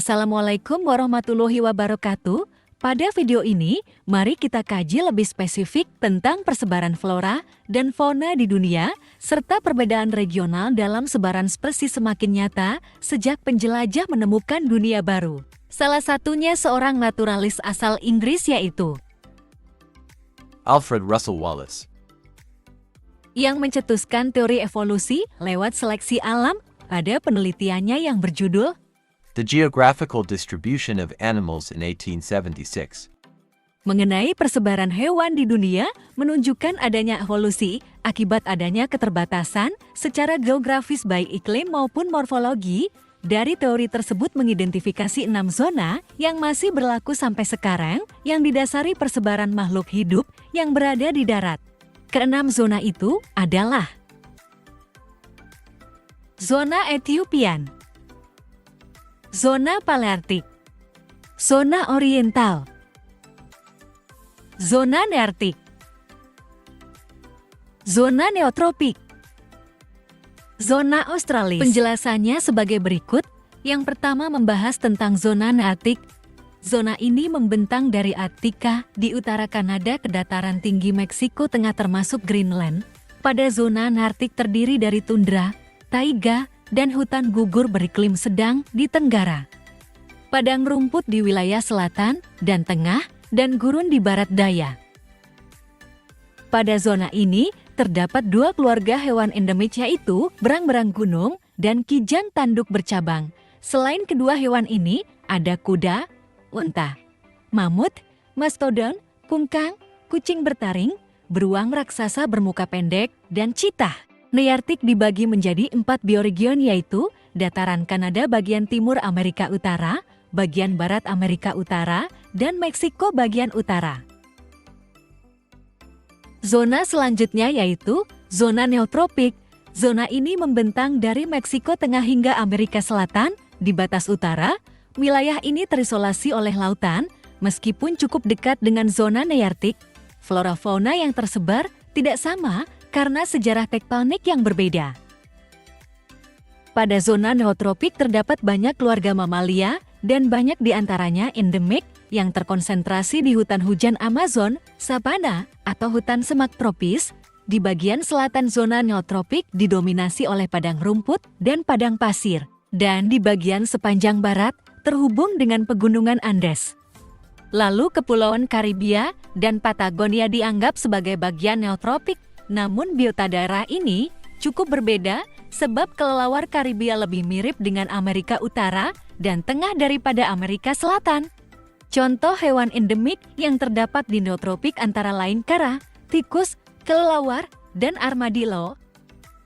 Assalamualaikum warahmatullahi wabarakatuh. Pada video ini, mari kita kaji lebih spesifik tentang persebaran flora dan fauna di dunia, serta perbedaan regional dalam sebaran spesies semakin nyata sejak penjelajah menemukan dunia baru. Salah satunya seorang naturalis asal Inggris yaitu Alfred Russel Wallace, yang mencetuskan teori evolusi lewat seleksi alam pada penelitiannya yang berjudul The Geographical Distribution of Animals in 1876. mengenai persebaran hewan di dunia menunjukkan adanya evolusi akibat adanya keterbatasan secara geografis baik iklim maupun morfologi. Dari teori tersebut mengidentifikasi 6 zona yang masih berlaku sampai sekarang yang didasari persebaran makhluk hidup yang berada di darat. Keenam zona itu adalah zona Ethiopian, zona Paleartik, zona Oriental, zona Neartik, zona Neotropik, zona Australis. Penjelasannya sebagai berikut. Yang pertama membahas tentang zona Neartik. Zona ini membentang dari Arktika di utara Kanada ke dataran tinggi Meksiko Tengah termasuk Greenland. Pada zona Neartik terdiri dari tundra, taiga, dan hutan gugur beriklim sedang di Tenggara. Padang rumput di wilayah selatan dan tengah, dan gurun di barat daya. Pada zona ini, terdapat 2 keluarga hewan endemik yaitu berang-berang gunung dan kijang tanduk bercabang. Selain kedua hewan ini, ada kuda, unta, mamut, mastodon, kungkang, kucing bertaring, beruang raksasa bermuka pendek, dan cheetah. Neartik dibagi menjadi 4 bioregion yaitu dataran Kanada bagian timur Amerika Utara, bagian barat Amerika Utara, dan Meksiko bagian utara. Zona selanjutnya yaitu zona Neotropik. Zona ini membentang dari Meksiko Tengah hingga Amerika Selatan. Di batas utara, wilayah ini terisolasi oleh lautan, meskipun cukup dekat dengan zona Neartik. Flora-fauna yang tersebar tidak sama karena sejarah tektonik yang berbeda. Pada zona Neotropik terdapat banyak keluarga mamalia dan banyak diantaranya endemik yang terkonsentrasi di hutan hujan Amazon, savana, atau hutan semak tropis. Di bagian selatan zona Neotropik didominasi oleh padang rumput dan padang pasir, dan di bagian sepanjang barat terhubung dengan pegunungan Andes. Lalu Kepulauan Karibia dan Patagonia dianggap sebagai bagian Neotropik. Namun biota daerah ini cukup berbeda sebab kelelawar Karibia lebih mirip dengan Amerika Utara dan Tengah daripada Amerika Selatan. Contoh hewan endemik yang terdapat di Neotropik antara lain kera, tikus, kelelawar, dan armadillo.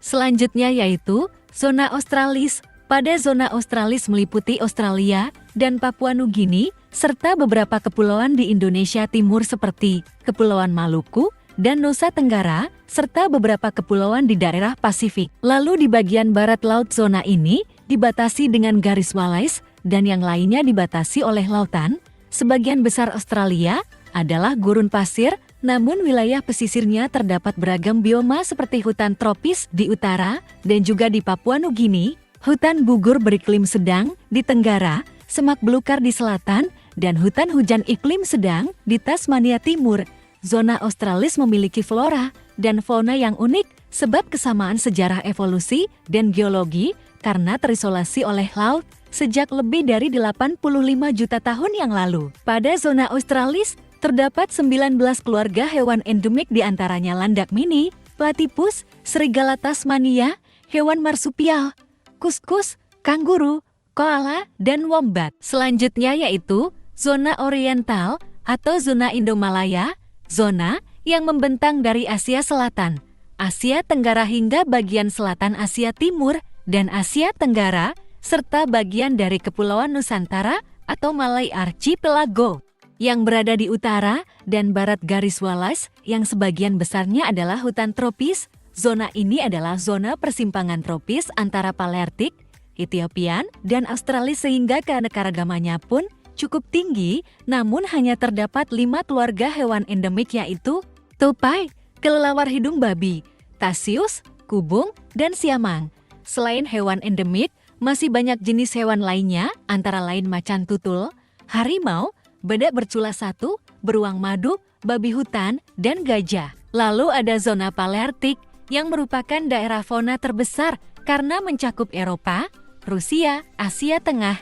Selanjutnya yaitu zona Australis. Pada zona Australis meliputi Australia dan Papua Nugini, serta beberapa kepulauan di Indonesia Timur seperti Kepulauan Maluku dan Nusa Tenggara, serta beberapa kepulauan di daerah Pasifik. Lalu di bagian barat laut zona ini dibatasi dengan garis Wallace dan yang lainnya dibatasi oleh lautan. Sebagian besar Australia adalah gurun pasir, namun wilayah pesisirnya terdapat beragam bioma seperti hutan tropis di utara dan juga di Papua Nugini, hutan gugur beriklim sedang di Tenggara, semak belukar di selatan, dan hutan hujan iklim sedang di Tasmania Timur. Zona Australis memiliki flora dan fauna yang unik sebab kesamaan sejarah evolusi dan geologi karena terisolasi oleh laut sejak lebih dari 85 juta tahun yang lalu. Pada zona Australis, terdapat 19 keluarga hewan endemik diantaranya landak mini, platypus, serigala Tasmania, hewan marsupial, kuskus, kanguru, koala, dan wombat. Selanjutnya yaitu zona Oriental atau zona Indomalaya, zona yang membentang dari Asia Selatan, Asia Tenggara hingga bagian selatan Asia Timur dan Asia Tenggara, serta bagian dari Kepulauan Nusantara atau Malay Archipelago yang berada di utara dan barat garis Wallace yang sebagian besarnya adalah hutan tropis. Zona ini adalah zona persimpangan tropis antara Paleartik, Ethiopian, dan Australis sehingga keanekaragamannya pun cukup tinggi, namun hanya terdapat 5 keluarga hewan endemik yaitu tupai, kelelawar hidung babi, tasius, kubung, dan siamang. Selain hewan endemik, masih banyak jenis hewan lainnya, antara lain macan tutul, harimau, badak bercula satu, beruang madu, babi hutan, dan gajah. Lalu ada zona Paleartik yang merupakan daerah fauna terbesar karena mencakup Eropa, Rusia, Asia Tengah,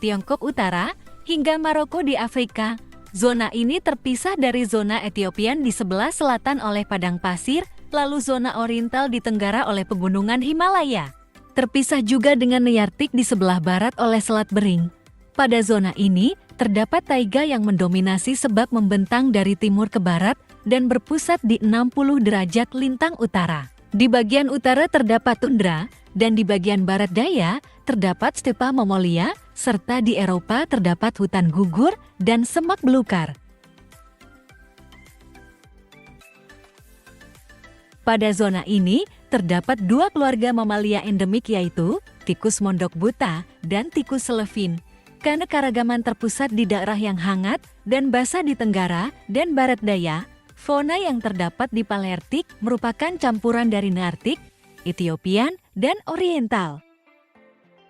Tiongkok Utara, hingga Maroko di Afrika. Zona ini terpisah dari zona Etiopian di sebelah selatan oleh padang pasir, lalu zona oriental di tenggara oleh pegunungan Himalaya. Terpisah juga dengan Neartik di sebelah barat oleh Selat Bering. Pada zona ini, terdapat taiga yang mendominasi sebab membentang dari timur ke barat dan berpusat di 60 derajat lintang utara. Di bagian utara terdapat tundra, dan di bagian barat daya terdapat stepa Mongolia, serta di Eropa terdapat hutan gugur dan semak belukar. Pada zona ini, terdapat dua keluarga mamalia endemik yaitu tikus mondok buta dan tikus selevin. Karena keragaman terpusat di daerah yang hangat dan basah di tenggara dan barat daya, fauna yang terdapat di Paleartik merupakan campuran dari Neartik, Ethiopian, dan Oriental.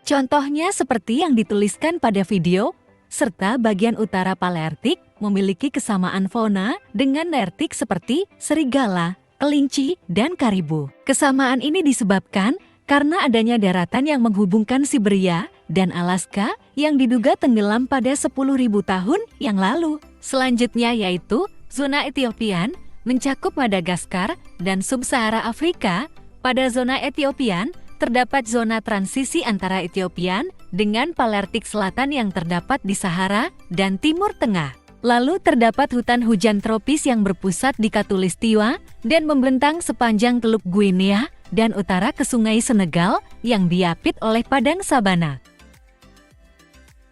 Contohnya seperti yang dituliskan pada video, serta bagian utara Paleartik memiliki kesamaan fauna dengan Neartik seperti serigala, kelinci, dan karibu. Kesamaan ini disebabkan karena adanya daratan yang menghubungkan Siberia dan Alaska yang diduga tenggelam pada 10.000 tahun yang lalu. Selanjutnya yaitu zona Ethiopian mencakup Madagaskar dan Sub-Sahara Afrika. Pada zona Ethiopian terdapat zona transisi antara Ethiopian dengan Paleartik Selatan yang terdapat di Sahara dan Timur Tengah. Lalu terdapat hutan hujan tropis yang berpusat di Khatulistiwa dan membentang sepanjang Teluk Guinea dan utara ke Sungai Senegal yang diapit oleh padang sabana.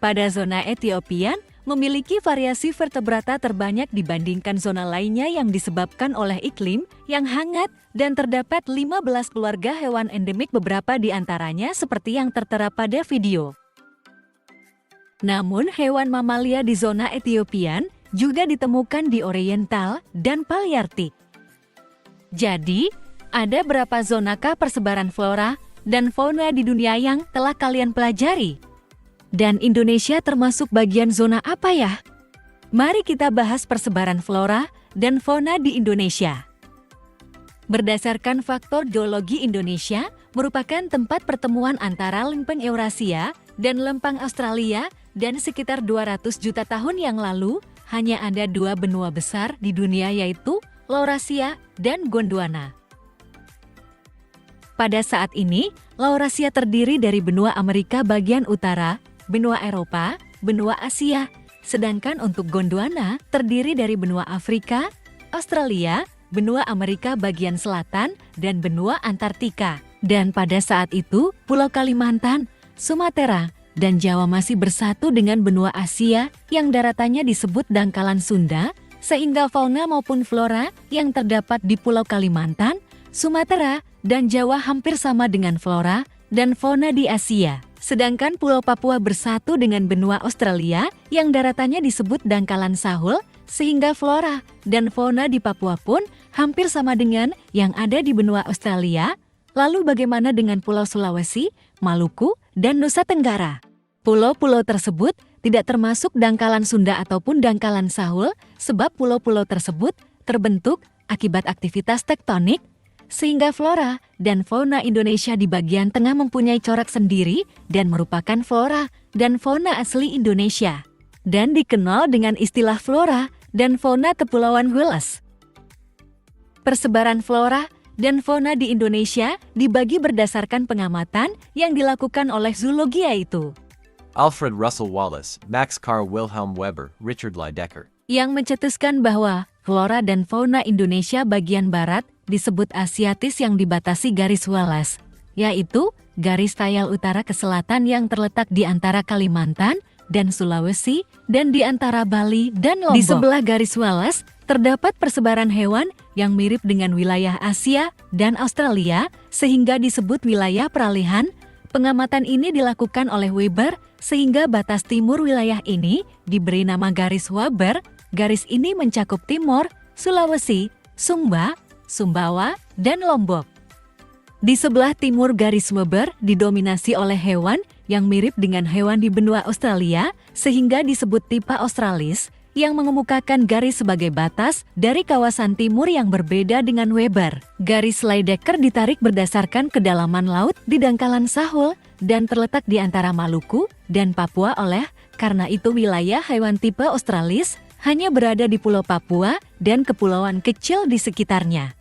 Pada zona Ethiopian memiliki variasi vertebrata terbanyak dibandingkan zona lainnya yang disebabkan oleh iklim yang hangat dan terdapat 15 keluarga hewan endemik, beberapa di antaranya seperti yang tertera pada video. Namun hewan mamalia di zona Ethiopian juga ditemukan di Oriental dan Paleartik. Jadi, ada berapa zonakah persebaran flora dan fauna di dunia yang telah kalian pelajari? Dan Indonesia termasuk bagian zona apa ya? Mari kita bahas persebaran flora dan fauna di Indonesia. Berdasarkan faktor geologi, Indonesia merupakan tempat pertemuan antara lempeng Eurasia dan lempeng Australia, dan sekitar 200 juta tahun yang lalu hanya ada dua benua besar di dunia yaitu Laurasia dan Gondwana. Pada saat ini, Laurasia terdiri dari benua Amerika bagian utara, benua Eropa, benua Asia, sedangkan untuk Gondwana terdiri dari benua Afrika, Australia, benua Amerika bagian selatan, dan benua Antartika. Dan pada saat itu, Pulau Kalimantan, Sumatera, dan Jawa masih bersatu dengan benua Asia yang daratannya disebut dangkalan Sunda, sehingga fauna maupun flora yang terdapat di Pulau Kalimantan, Sumatera, dan Jawa hampir sama dengan flora dan fauna di Asia. Sedangkan Pulau Papua bersatu dengan benua Australia yang daratannya disebut dangkalan Sahul, sehingga flora dan fauna di Papua pun hampir sama dengan yang ada di benua Australia. Lalu bagaimana dengan Pulau Sulawesi, Maluku, dan Nusa Tenggara? Pulau-pulau tersebut tidak termasuk dangkalan Sunda ataupun dangkalan Sahul, sebab pulau-pulau tersebut terbentuk akibat aktivitas tektonik, sehingga flora dan fauna Indonesia di bagian tengah mempunyai corak sendiri dan merupakan flora dan fauna asli Indonesia, dan dikenal dengan istilah flora dan fauna Kepulauan Wallace. Persebaran flora dan fauna di Indonesia dibagi berdasarkan pengamatan yang dilakukan oleh zoologi yaitu Alfred Russel Wallace, Max Carl Wilhelm Weber, Richard Lydecker, yang mencetuskan bahwa flora dan fauna Indonesia bagian barat disebut Asiatis yang dibatasi garis Wallace, yaitu garis tayal utara ke selatan yang terletak di antara Kalimantan dan Sulawesi dan di antara Bali dan Lombok. Di sebelah garis Wallace terdapat persebaran hewan yang mirip dengan wilayah Asia dan Australia sehingga disebut wilayah peralihan. Pengamatan ini dilakukan oleh Weber sehingga batas timur wilayah ini diberi nama garis Weber. Garis ini mencakup Timor, Sulawesi, Sumba, Sumbawa, dan Lombok. Di sebelah timur garis Weber didominasi oleh hewan yang mirip dengan hewan di benua Australia sehingga disebut tipe Australis, yang mengemukakan garis sebagai batas dari kawasan timur yang berbeda dengan Weber. Garis Lydekker ditarik berdasarkan kedalaman laut di dangkalan Sahul dan terletak di antara Maluku dan Papua. Karena itu wilayah hewan tipe Australis hanya berada di Pulau Papua dan kepulauan kecil di sekitarnya.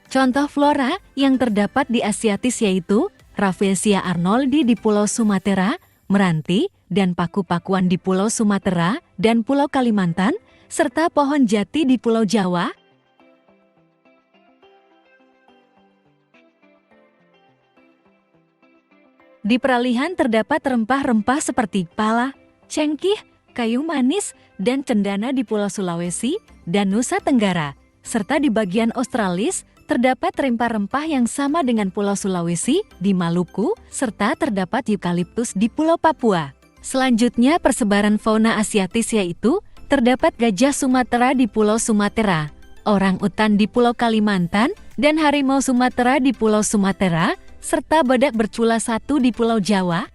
Contoh flora yang terdapat di Asiatis yaitu Rafflesia arnoldi di Pulau Sumatera, Meranti, dan paku-pakuan di Pulau Sumatera dan Pulau Kalimantan, serta pohon jati di Pulau Jawa. Di peralihan terdapat rempah-rempah seperti pala, cengkih, kayu manis, dan cendana di Pulau Sulawesi dan Nusa Tenggara, serta di bagian Australis terdapat rempah-rempah yang sama dengan Pulau Sulawesi di Maluku, serta terdapat eukaliptus di Pulau Papua. Selanjutnya persebaran fauna Asiatis yaitu terdapat gajah Sumatera di Pulau Sumatera, orang utan di Pulau Kalimantan, dan harimau Sumatera di Pulau Sumatera, serta badak bercula satu di Pulau Jawa.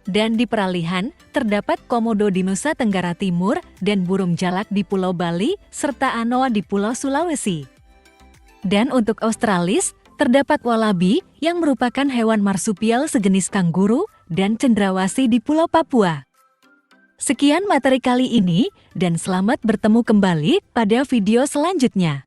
Dan di peralihan terdapat komodo di Nusa Tenggara Timur dan burung jalak di Pulau Bali, serta anoa di Pulau Sulawesi. Dan untuk Australis, terdapat wallaby yang merupakan hewan marsupial sejenis kanguru dan cendrawasih di Pulau Papua. Sekian materi kali ini dan selamat bertemu kembali pada video selanjutnya.